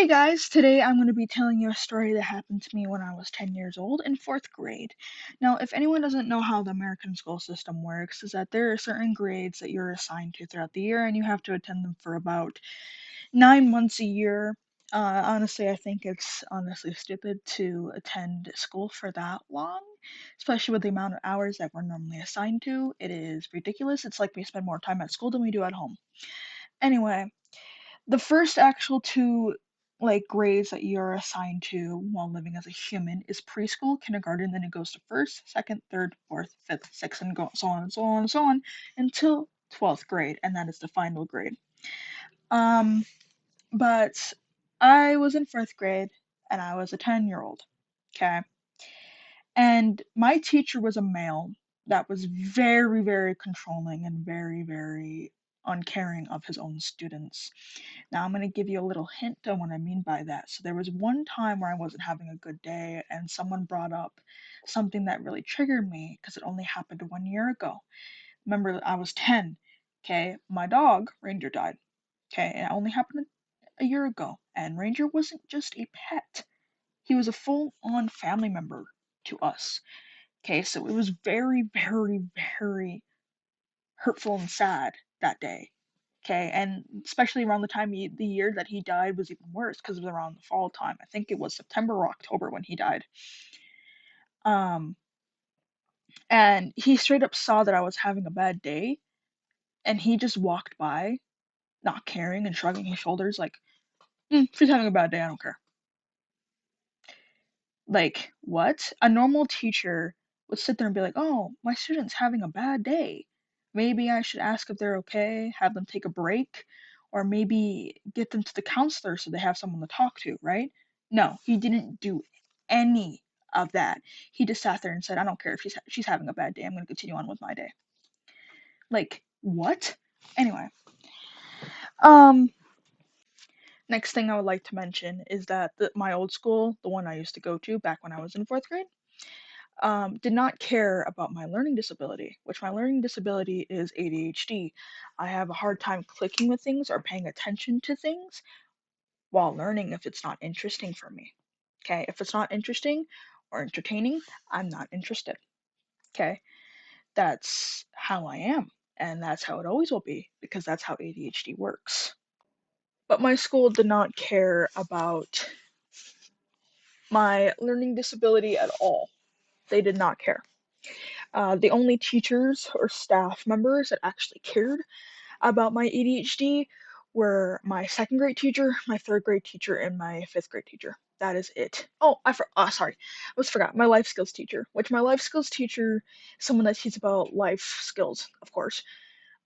Hey guys, today I'm going to be telling you a story that happened to me when I was 10 years old in fourth grade. Now, if anyone doesn't know how the American school system works, is that there are certain grades that you're assigned to throughout the year and you have to attend them for about 9 months a year. Honestly, I think it's honestly stupid to attend school for that long, especially with the amount of hours that we're normally assigned to. It is ridiculous. It's like we spend more time at school than we do at home. Anyway, the first actual two grades that you're assigned to while living as a human is preschool, kindergarten, then it goes to first, second, third, fourth, fifth, sixth, and so on and so on and so on until 12th grade, and that is the final grade. Um, but I was in fourth grade and I was a 10-year-old. Okay. And my teacher was a male that was very, very controlling and very, very uncaring of his own students. Now, I'm going to give you a little hint on what I mean by that. So, there was one time where I wasn't having a good day, and someone brought up something that really triggered me because it only happened 1 year ago. Remember, I was 10. Okay, my dog, Ranger, died. Okay, and it only happened a year ago. And Ranger wasn't just a pet, he was a full on family member to us. Okay, so it was very, very, very hurtful and sad that day. Okay, and especially around the year that he died was even worse because it was around the fall time. I think it was September or October when he died. Um, and he straight up saw that I was having a bad day, and he just walked by, not caring and shrugging his shoulders, like, if he's having a bad day, I don't care. Like, what? A normal teacher would sit there and be like, oh, my student's having a bad day. Maybe I should ask if they're okay, have them take a break, or maybe get them to the counselor so they have someone to talk to, right? No, he didn't do any of that. He just sat there and said, I don't care if she's having a bad day. I'm going to continue on with my day. Like, what? Anyway, um, next thing I would like to mention is that my old school, the one I used to go to back when I was in fourth grade, did not care about my learning disability, which my learning disability is ADHD. I have a hard time clicking with things or paying attention to things while learning if it's not interesting for me. Okay, if it's not interesting or entertaining, I'm not interested. Okay, that's how I am, and that's how it always will be because that's how ADHD works. But my school did not care about my learning disability at all. They did not care. The only teachers or staff members that actually cared about my ADHD were my second grade teacher, my third grade teacher, and my fifth grade teacher. That is it. Sorry, I almost forgot my life skills teacher. Which my life skills teacher, someone that teaches about life skills, of course.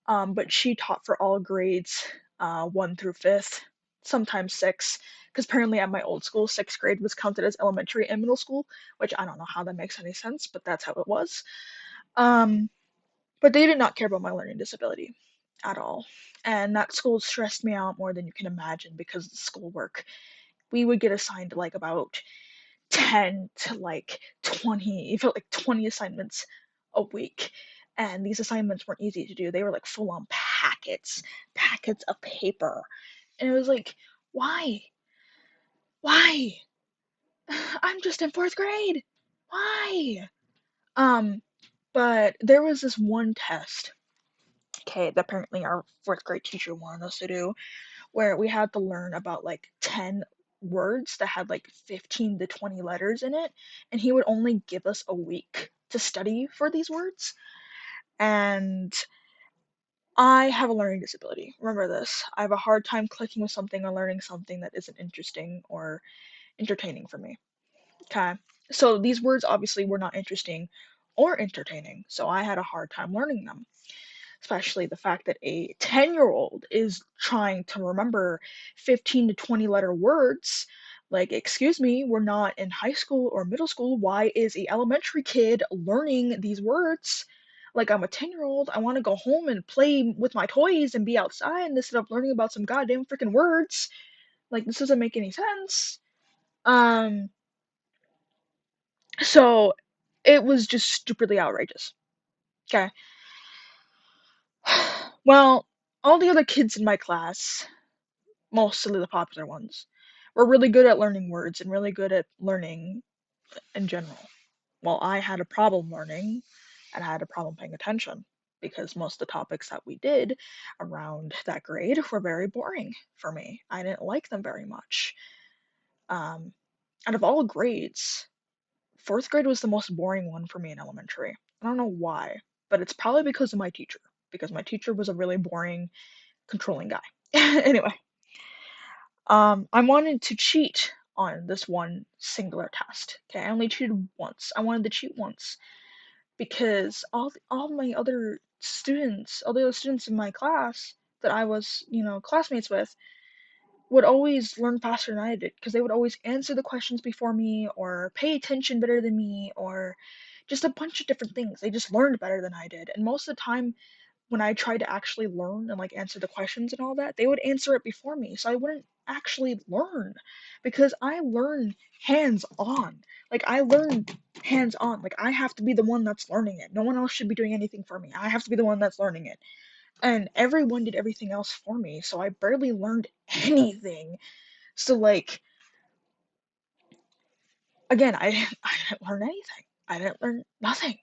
But she taught for all grades, one through fifth, sometimes six, because apparently at my old school, sixth grade was counted as elementary and middle school, which I don't know how that makes any sense, but that's how it was. Um, but they did not care about my learning disability at all. And that school stressed me out more than you can imagine because of the schoolwork. We would get assigned like about 10 to 20, it felt like 20 assignments a week. And these assignments weren't easy to do. They were like full on packets of paper. And it was like, why? Why? I'm just in fourth grade. Why? Um, but there was this one test, okay, that apparently our fourth grade teacher wanted us to do, where we had to learn about like 10 words that had like 15 to 20 letters in it, and he would only give us a week to study for these words. And I have a learning disability. Remember this. I have a hard time clicking with something or learning something that isn't interesting or entertaining for me. Okay. So these words obviously were not interesting or entertaining, so I had a hard time learning them, especially the fact that a 10-year-old is trying to remember 15 to 20 letter words. Like, excuse me, we're not in high school or middle school. Why is a elementary kid learning these words? Like, I'm a 10-year-old. I want to go home and play with my toys and be outside instead of learning about some goddamn freaking words. Like, this doesn't make any sense. Um, so it was just stupidly outrageous. Okay. Well, all the other kids in my class, mostly the popular ones, We're really good at learning words and really good at learning in general. Well, I had a problem learning and I had a problem paying attention because most of the topics that we did around that grade were very boring for me. I didn't like them very much. Um, Out of all grades, fourth grade was the most boring one for me in elementary. I don't know why, but it's probably because of my teacher, because my teacher was a really boring, controlling guy. Anyway, I wanted to cheat on this one singular test. Okay, I only cheated once. I wanted to cheat once because all my other students, all the other students in my class that I was, classmates with, would always learn faster than I did because they would always answer the questions before me or pay attention better than me or just a bunch of different things. They just learned better than I did. And most of the time when I tried to actually learn and like answer the questions and all that, they would answer it before me. So I wouldn't actually learn because I learn hands on. Like I learn hands on. Like I have to be the one that's learning it. No one else should be doing anything for me. I have to be the one that's learning it. And everyone did everything else for me, so I barely learned anything. So like again, I didn't learn anything. I didn't learn nothing.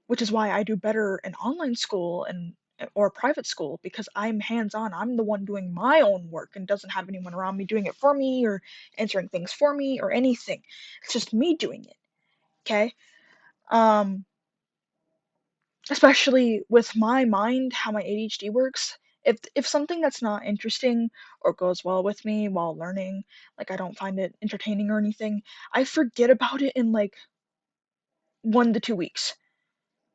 Which is why I do better in online school and or private school because I'm hands-on. I'm the one doing my own work and doesn't have anyone around me doing it for me or answering things for me or anything. It's just me doing it. Okay? Um, Especially with my mind, how my ADHD works. If something that's not interesting or goes well with me while learning, like I don't find it entertaining or anything, I forget about it in like 1 to 2 weeks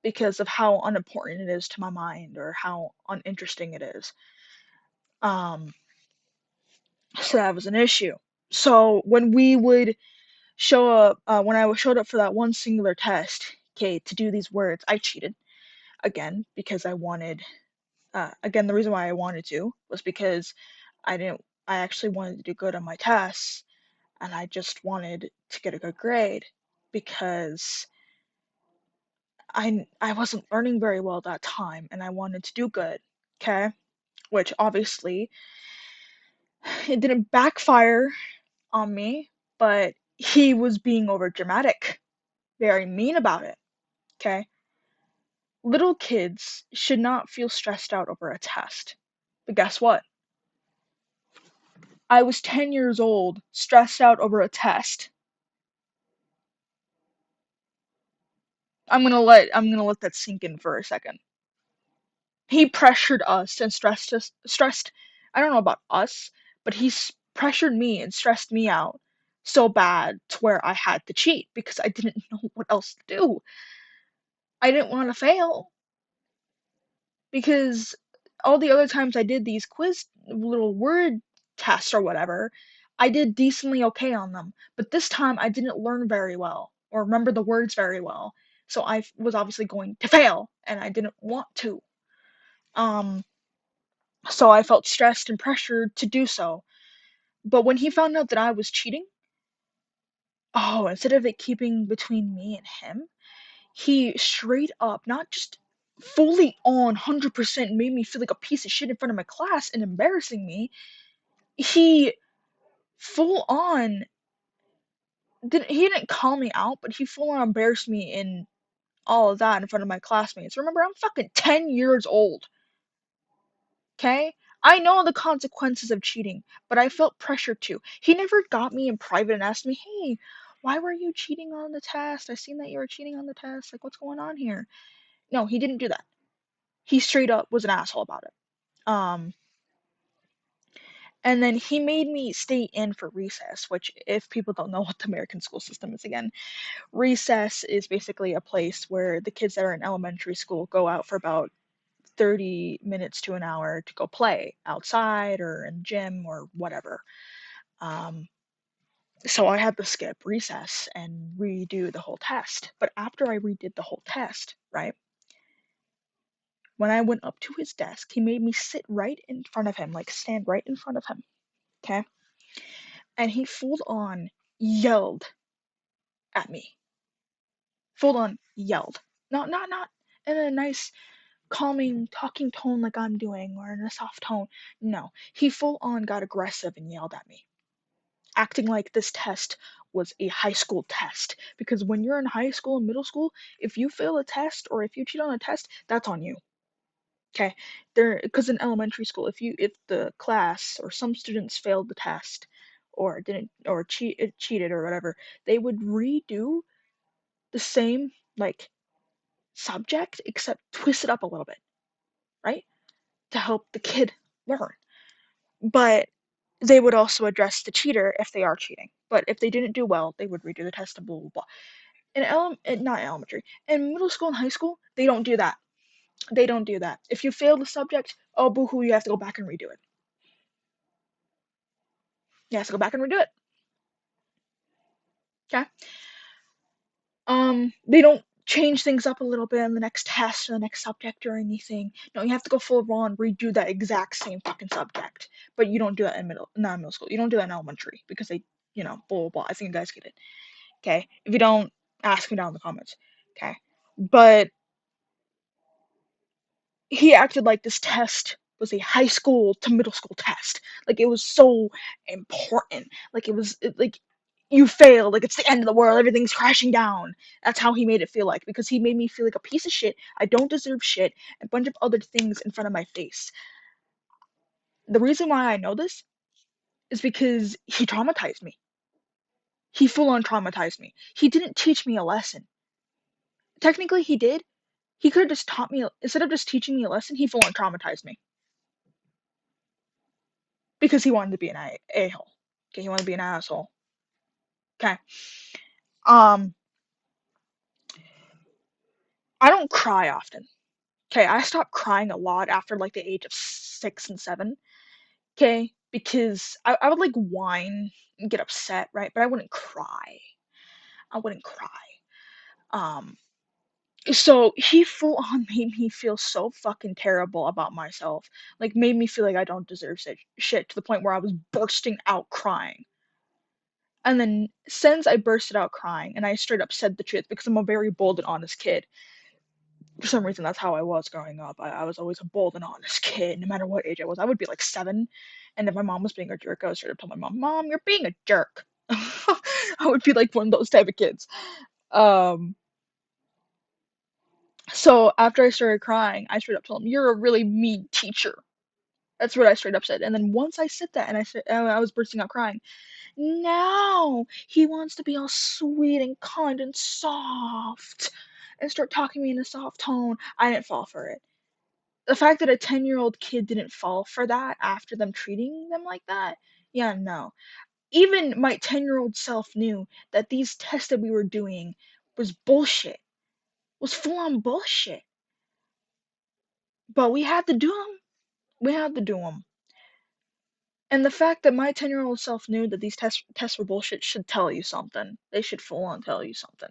because of how unimportant it is to my mind or how uninteresting it is. Um, so that was an issue. So when we would show up, when I showed up for that one singular test, okay, to do these words, I cheated again because I wanted. Again, the reason why I wanted to was because I didn't. I actually wanted to do good on my tests, and I just wanted to get a good grade because I wasn't learning very well that time, and I wanted to do good. Okay, which obviously it didn't backfire on me, but he was being over dramatic, very mean about it. Okay, little kids should not feel stressed out over a test, but guess what? I was 10 years old, stressed out over a test. I'm gonna let that sink in for a second. He pressured us and stressed. I don't know about us, but pressured me and stressed me out so bad to where I had to cheat because I didn't know what else to do. I didn't want to fail because all the other times I did these quiz little word tests or whatever, I did decently okay on them. But this time I didn't learn very well or remember the words very well. So I was obviously going to fail and I didn't want to. Um, so I felt stressed and pressured to do so. But when he found out that I was cheating, oh, instead of it keeping between me and him, he straight up, not just fully on 100% made me feel like a piece of shit in front of my class and embarrassing me. He full on he didn't call me out, but he full on embarrassed me in all of that in front of my classmates. Remember, I'm fucking 10 years old. Okay? I know the consequences of cheating, but I felt pressure to. He never got me in private and asked me, "Hey, why were you cheating on the test? I seen that you were cheating on the test. Like, what's going on here?" No, he didn't do that. He straight up was an asshole about it. Um, and then he made me stay in for recess, which, if people don't know what the American school system is again, recess is basically a place where the kids that are in elementary school go out for about 30 minutes to an hour to go play outside or in gym or whatever. Um, so I had to skip recess and redo the whole test. But after I redid the whole test, right, when I went up to his desk, he made me sit right in front of him, like stand right in front of him. Okay. And he full on yelled at me. Full on yelled. Not in a nice, calming, talking tone like I'm doing or in a soft tone. No, he full on got aggressive and yelled at me, acting like this test was a high school test. Because when you're in high school and middle school, if you fail a test or if you cheat on a test, that's on you. Okay, there, because in elementary school, if the class or some students failed the test or didn't or cheated or whatever, they would redo the same like subject except twist it up a little bit, right? To help the kid learn. But they would also address the cheater if they are cheating. But if they didn't do well, they would redo the test and blah blah blah. Not elementary, in middle school and high school, they don't do that. They don't do that. If you fail the subject, oh boo-hoo, you have to go back and redo it. You have to go back and redo it. Okay. They don't change things up a little bit in the next test or the next subject or anything. No, you have to go full on redo that exact same fucking subject. But you don't do that in not middle school. You don't do that in elementary because they, blah blah blah. I think you guys get it. Okay. If you don't, ask me down in the comments. Okay. But he acted like this test was a high school to middle school test. Like it was so important. Like like you failed. Like it's the end of the world. Everything's crashing down. That's how he made it feel like, because he made me feel like a piece of shit. I don't deserve shit. And a bunch of other things in front of my face. The reason why I know this is because he traumatized me. He full on traumatized me. He didn't teach me a lesson. Technically, he did. He could have just taught me, instead of just teaching me a lesson, he full on traumatized me. Because he wanted to be an a-hole. Okay, he wanted to be an asshole. Okay. Um, I don't cry often. Okay, I stopped crying a lot after like the age of 6 and 7. Okay, because I would like whine and get upset, right? But I wouldn't cry. I wouldn't cry. Um, so he full on made me feel so fucking terrible about myself. Like made me feel like I don't deserve shit to the point where I was bursting out crying. And then since I bursted out crying and I straight up said the truth because I'm a very bold and honest kid. For some reason, that's how I was growing up. I was always a bold and honest kid, no matter what age I was. I would be like 7, and if my mom was being a jerk, I would straight up tell my mom, "Mom, you're being a jerk." I would be like one of those type of kids. Um, so after I started crying, I straight up told him, "You're a really mean teacher." That's what I straight up said. And then once I said that, and I was bursting out crying. Now he wants to be all sweet and kind and soft and start talking to me in a soft tone. I didn't fall for it. The fact that a 10-year-old kid didn't fall for that after them treating them like that, yeah, no. Even my 10-year-old self knew that these tests that we were doing was bullshit, was full on bullshit. But we had to do them. We had to do them. And the fact that my 10-year-old self knew that these tests were bullshit should tell you something. They should full on tell you something.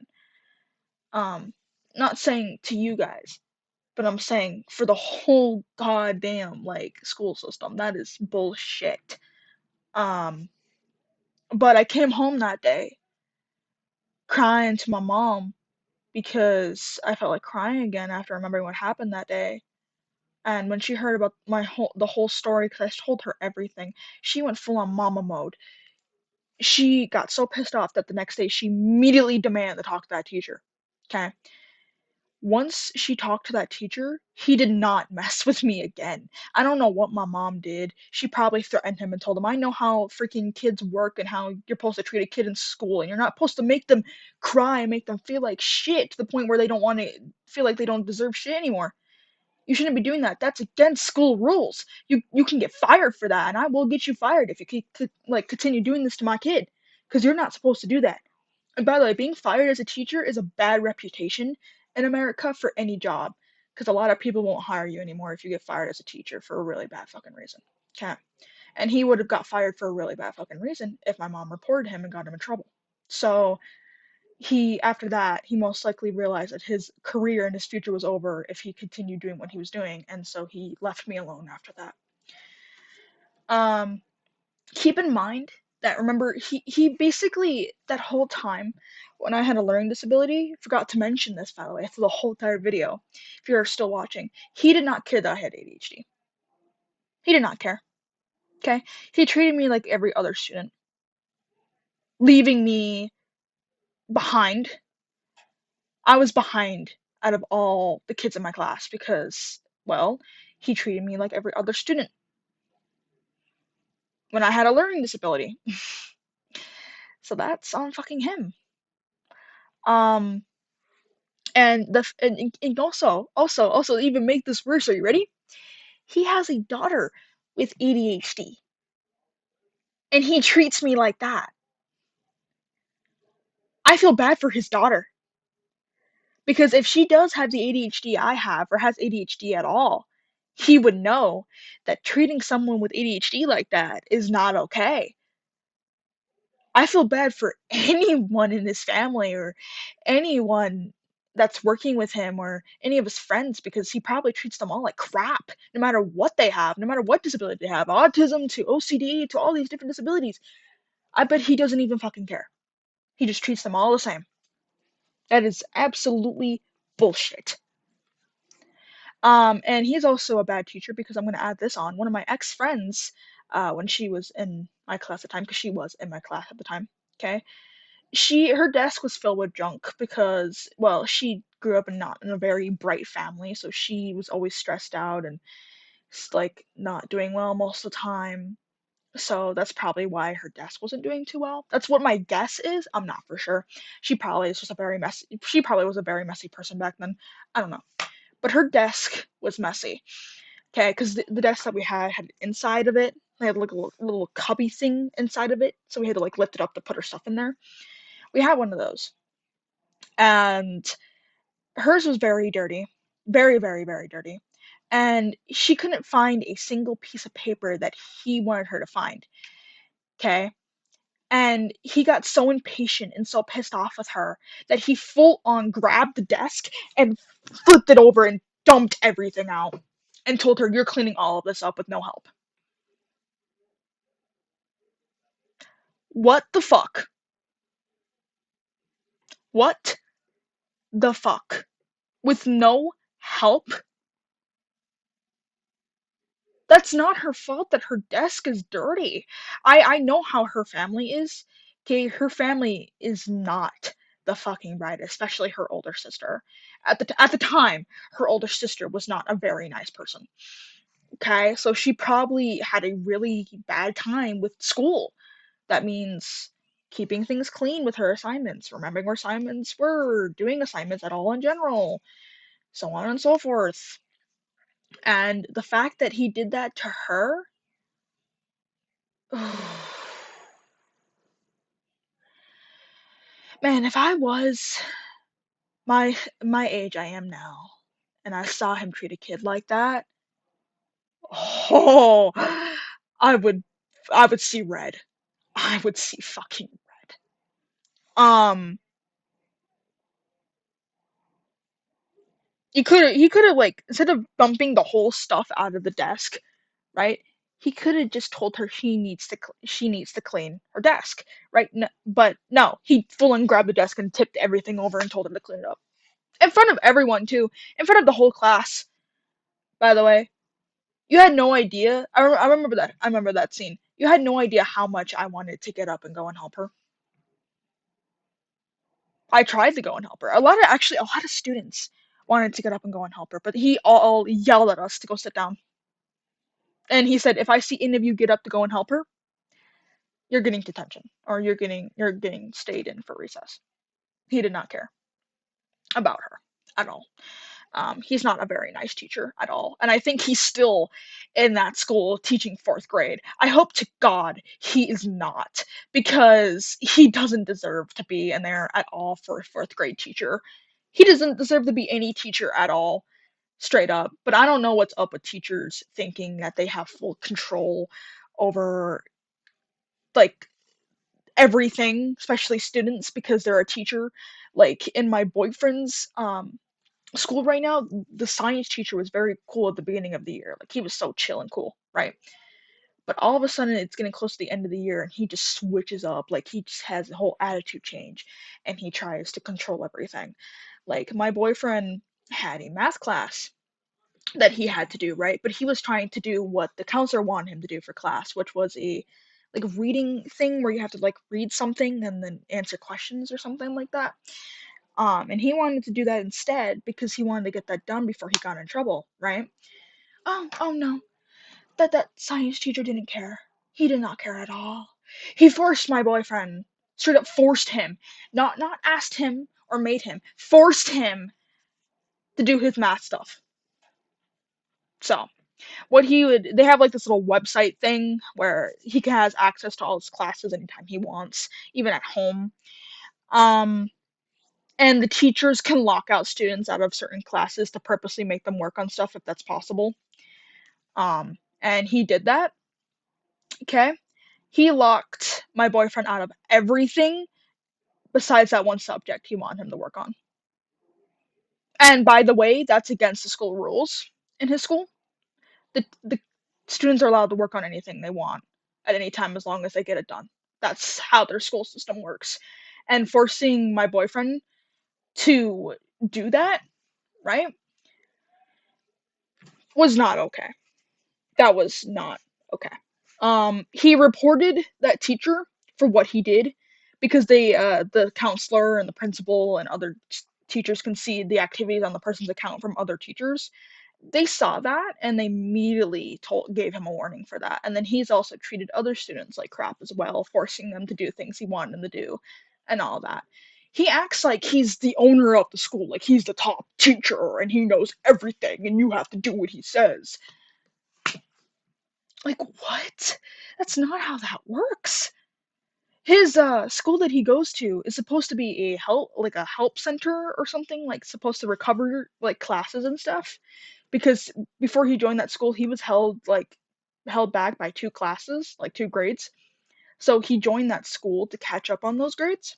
Um, not saying to you guys, but I'm saying for the whole goddamn like school system, that is bullshit. Um, but I came home that day crying to my mom because I felt like crying again after remembering what happened that day. And when she heard about the whole story, because I told her everything, she went full on mama mode. She got so pissed off that the next day she immediately demanded to talk to that teacher. Okay. Once she talked to that teacher, he did not mess with me again. I don't know what my mom did. She probably threatened him and told him, I know how freaking kids work and how you're supposed to treat a kid in school, and you're not supposed to make them cry and make them feel like shit to the point where they don't want to feel like they don't deserve shit anymore. You shouldn't be doing that. That's against school rules. You can get fired for that, and I will get you fired if you like continue doing this to my kid, because you're not supposed to do that. And by the way, being fired as a teacher is a bad reputation in America for any job, because a lot of people won't hire you anymore if you get fired as a teacher for a really bad fucking reason. Okay. And he would have got fired for a really bad fucking reason if my mom reported him and got him in trouble. So after that, he most likely realized that his career and his future was over if he continued doing what he was doing, and so he left me alone after that. Um, keep in mind that remember he basically that whole time when I had a learning disability, forgot to mention this by the way, through the whole entire video. If you're still watching, he did not care that I had ADHD. He did not care. Okay? He treated me like every other student, leaving me behind. I was behind out of all the kids in my class because, well, he treated me like every other student when I had a learning disability. So that's on fucking him. Um, and also to even make this worse, are you ready? He has a daughter with ADHD, and he treats me like that. I feel bad for his daughter because if she does have the ADHD I have, or has ADHD at all, he would know that treating someone with ADHD like that is not okay. I feel bad for anyone in his family or anyone that's working with him or any of his friends because he probably treats them all like crap, no matter what they have, no matter what disability they have, autism to OCD to all these different disabilities. I bet he doesn't even fucking care. He just treats them all the same. That is absolutely bullshit. And he's also a bad teacher because I'm going to add this on. One of my ex friends, when she was in my class at the time, because she was in my class at the time, okay, her desk was filled with junk because, well, she grew up not in a very bright family, so she was always stressed out and like not doing well most of the time. So that's probably why her desk wasn't doing too well. That's what my guess is. I'm not for sure. She probably is just a very messy. She probably was a very messy person back then. I don't know. But her desk was messy. Okay, because the desk that we had inside of it, they had like a little cubby thing inside of it, so we had to like lift it up to put her stuff in there. We had one of those, and hers was very dirty, very, very, very dirty. And she couldn't find a single piece of paper that he wanted her to find. Okay. And he got so impatient and so pissed off with her that he full on grabbed the desk and flipped it over and dumped everything out and told her, "You're cleaning all of this up with no help." What the fuck? What the fuck? With no help? That's not her fault that her desk is dirty. I know how her family is. Okay, her family is not the fucking brightest, especially her older sister. At the time, her older sister was not a very nice person. Okay, so she probably had a really bad time with school. That means keeping things clean with her assignments, remembering where assignments were, doing assignments at all in general, so on and so forth. And the fact that he did that to her, man, if I was my age I am now, and I saw him treat a kid like that, oh, I would I would see red. I would see fucking red. Um, he could have like instead of dumping the whole stuff out of the desk, right? He could have just told her she needs to clean her desk, right? But no, he full on grabbed the desk and tipped everything over and told him to clean it up in front of everyone too, in front of the whole class. By the way, you had no idea. I remember that. I remember that scene. You had no idea how much I wanted to get up and go and help her. I tried to go and help her. A lot of students wanted to get up and go and help her, but he all yelled at us to go sit down. And he said, if I see any of you get up to go and help her, you're getting detention or you're getting stayed in for recess. He did not care about her at all. He's not a very nice teacher at all, and I think he's still in that school teaching fourth grade. I hope to God he is not, because he doesn't deserve to be in there at all for a fourth grade teacher. He doesn't deserve to be any teacher at all, straight up. But I don't know what's up with teachers thinking that they have full control over like everything, especially students because they're a teacher. Like in my boyfriend's school right now, the science teacher was very cool at the beginning of the year. Like he was so chill and cool, right? But all of a sudden, it's getting close to the end of the year, and he just switches up. Like, he just has a whole attitude change, and he tries to control everything. Like, my boyfriend had a math class that he had to do, right? But he was trying to do what the counselor wanted him to do for class, which was a like reading thing where you have to like read something and then answer questions or something like that. And he wanted to do that instead because he wanted to get that done before he got in trouble, right? Oh no, that science teacher didn't care. He did not care at all. He forced my boyfriend, straight up forced him, not asked him or made him, forced him to do his math stuff. So what he would they have like this little website thing where he has access to all his classes anytime he wants, even at home. Um, and the teachers can lock out students out of certain classes to purposely make them work on stuff if that's possible. And he did that. Okay, he locked my boyfriend out of everything besides that one subject he wanted him to work on. And by the way, that's against the school rules in his school. The students are allowed to work on anything they want at any time as long as they get it done. That's how their school system works. And forcing my boyfriend to do that, right, was not okay. That was not okay. He reported that teacher for what he did because the counselor and the principal and other teachers can see the activities on the person's account from other teachers. They saw that and they immediately gave him a warning for that. And then he's also treated other students like crap as well, forcing them to do things he wanted them to do and all that. He acts like he's the owner of the school, like he's the top teacher and he knows everything and you have to do what he says. Like, what? That's not how that works. His school that he goes to is supposed to be a help center or something, like supposed to recover like classes and stuff. Because before he joined that school, he was held back by two classes, like two grades. So he joined that school to catch up on those grades.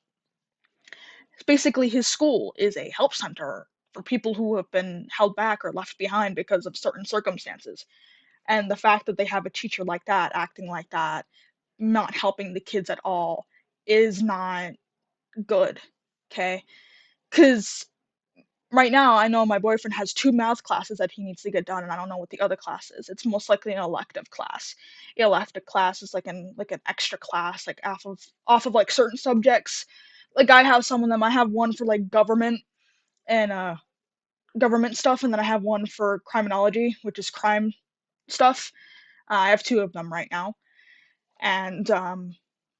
Basically, his school is a help center for people who have been held back or left behind because of certain circumstances. And the fact that they have a teacher like that, acting like that, not helping the kids at all, is not good. Okay? Because right now, I know my boyfriend has two math classes that he needs to get done, and I don't know what the other class is. It's most likely an elective class. Elective class is like an extra class, like off of like certain subjects. Like I have some of them. I have one for like government and government stuff, and then I have one for criminology, which is crime stuff. I have two of them right now, and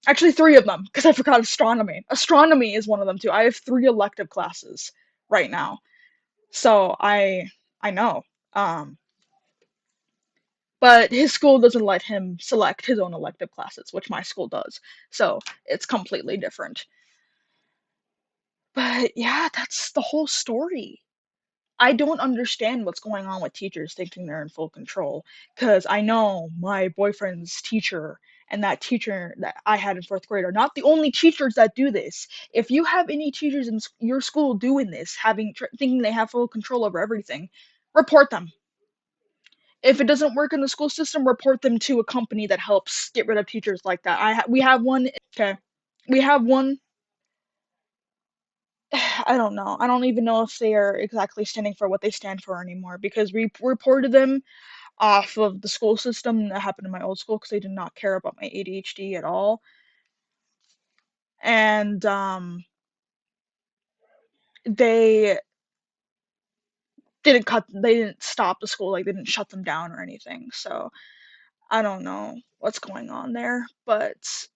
actually three of them because I forgot astronomy. Astronomy is one of them too. I have three elective classes right now. So I know. Um, but his school doesn't let him select his own elective classes, which my school does. So it's completely different. But yeah, that's the whole story. I don't understand what's going on with teachers thinking they're in full control. Because I know my boyfriend's teacher and that teacher that I had in fourth grade are not the only teachers that do this. If you have any teachers in your school doing this, thinking they have full control over everything, report them. If it doesn't work in the school system, report them to a company that helps get rid of teachers like that. We have one. Okay, we have one. I don't know. I don't even know if they are exactly standing for what they stand for anymore because we reported them off of the school system that happened in my old school because they did not care about my ADHD at all. And they they didn't stop the school, like they didn't shut them down or anything. So I don't know what's going on there, but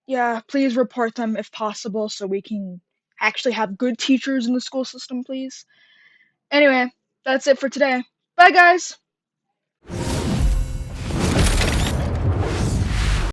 yeah, please report them if possible so we can actually have good teachers in the school system, please. Anyway, that's it for today. Bye, guys!